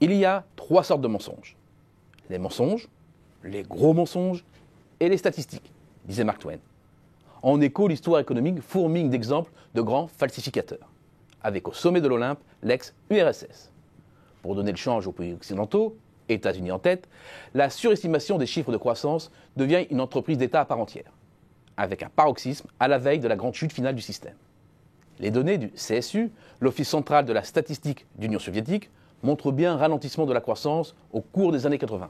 Il y a trois sortes de mensonges. Les mensonges, les gros mensonges et les statistiques, disait Mark Twain. En écho, l'histoire économique fourmille d'exemples de grands falsificateurs, avec au sommet de l'Olympe l'ex-URSS. Pour donner le change aux pays occidentaux, États-Unis en tête, la surestimation des chiffres de croissance devient une entreprise d'État à part entière, avec un paroxysme à la veille de la grande chute finale du système. Les données du CSU, l'Office central de la statistique d'Union soviétique, montrent bien un ralentissement de la croissance au cours des années 80.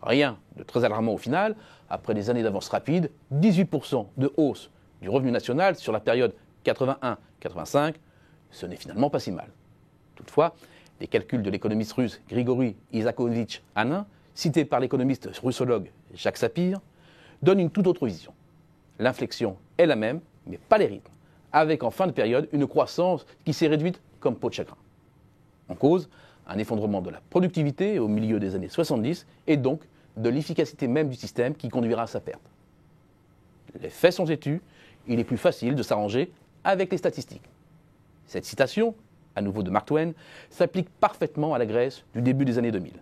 Rien de très alarmant au final, après des années d'avance rapide, 18% de hausse du revenu national sur la période 81-85, ce n'est finalement pas si mal. Toutefois, les calculs de l'économiste russe Grigory Isakovitch Hanin, cités par l'économiste russologue Jacques Sapir, donnent une toute autre vision. L'inflexion est la même, mais pas les rythmes, avec en fin de période une croissance qui s'est réduite comme peau de chagrin. En cause, un effondrement de la productivité au milieu des années 70 et donc de l'efficacité même du système qui conduira à sa perte. Les faits sont têtus, il est plus facile de s'arranger avec les statistiques. Cette citation, à nouveau de Mark Twain, s'applique parfaitement à la Grèce du début des années 2000.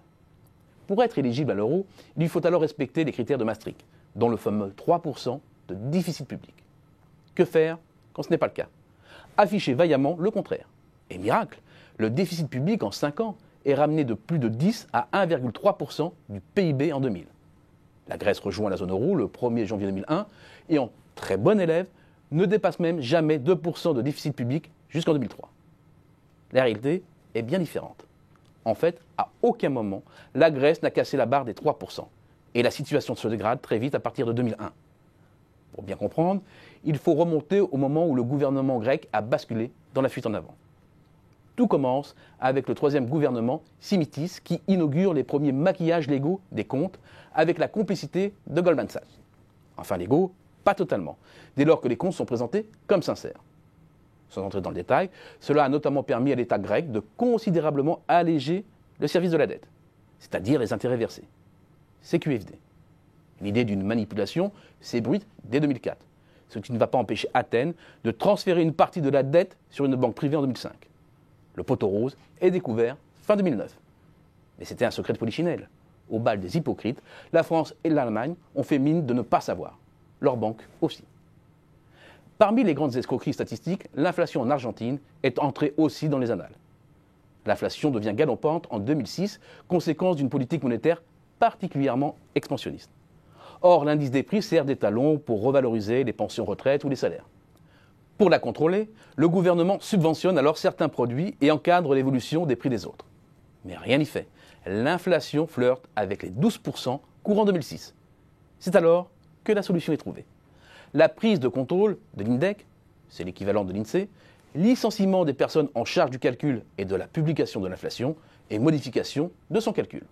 Pour être éligible à l'euro, il lui faut alors respecter les critères de Maastricht, dont le fameux 3% de déficit public. Que faire quand ce n'est pas le cas? Afficher vaillamment le contraire. Et miracle, le déficit public en 5 ans est ramené de plus de 10 à 1,3% du PIB en 2000. La Grèce rejoint la zone euro le 1er janvier 2001 et en très bon élève ne dépasse même jamais 2% de déficit public jusqu'en 2003. La réalité est bien différente. En fait, à aucun moment, la Grèce n'a cassé la barre des 3%. Et la situation se dégrade très vite à partir de 2001. Pour bien comprendre, il faut remonter au moment où le gouvernement grec a basculé dans la fuite en avant. Tout commence avec le troisième gouvernement, Simitis, qui inaugure les premiers maquillages légaux des comptes avec la complicité de Goldman Sachs. Enfin légaux, pas totalement, dès lors que les comptes sont présentés comme sincères. Sans entrer dans le détail, cela a notamment permis à l'État grec de considérablement alléger le service de la dette, c'est-à-dire les intérêts versés. CQFD. L'idée d'une manipulation s'ébruite dès 2004, ce qui ne va pas empêcher Athènes de transférer une partie de la dette sur une banque privée en 2005. Le poteau rose est découvert fin 2009. Mais c'était un secret de polichinelle. Au bal des hypocrites, la France et l'Allemagne ont fait mine de ne pas savoir. Leurs banques aussi. Parmi les grandes escroqueries statistiques, l'inflation en Argentine est entrée aussi dans les annales. L'inflation devient galopante en 2006, conséquence d'une politique monétaire particulièrement expansionniste. Or, l'indice des prix sert d'étalon pour revaloriser les pensions retraites ou les salaires. Pour la contrôler, le gouvernement subventionne alors certains produits et encadre l'évolution des prix des autres. Mais rien n'y fait. L'inflation flirte avec les 12% courant 2006. C'est alors que la solution est trouvée. La prise de contrôle de l'INDEC, c'est l'équivalent de l'INSEE, licenciement des personnes en charge du calcul et de la publication de l'inflation et modification de son calcul.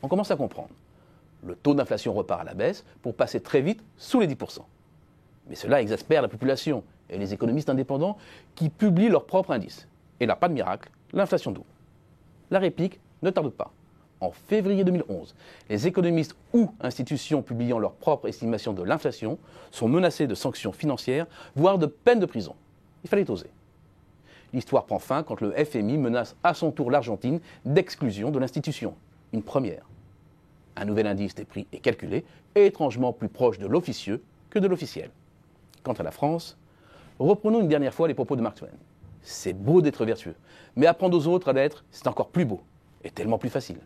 On commence à comprendre. Le taux d'inflation repart à la baisse pour passer très vite sous les 10%. Mais cela exaspère la population et les économistes indépendants qui publient leur propre indice. Et là, pas de miracle, l'inflation double. La réplique ne tarde pas. En février 2011, les économistes ou institutions publiant leur propre estimation de l'inflation sont menacés de sanctions financières, voire de peine de prison. Il fallait oser. L'histoire prend fin quand le FMI menace à son tour l'Argentine d'exclusion de l'institution. Une première. Un nouvel indice des prix est calculé, et étrangement plus proche de l'officieux que de l'officiel. Quant à la France, reprenons une dernière fois les propos de Mark Twain. C'est beau d'être vertueux, mais apprendre aux autres à l'être, c'est encore plus beau et tellement plus facile.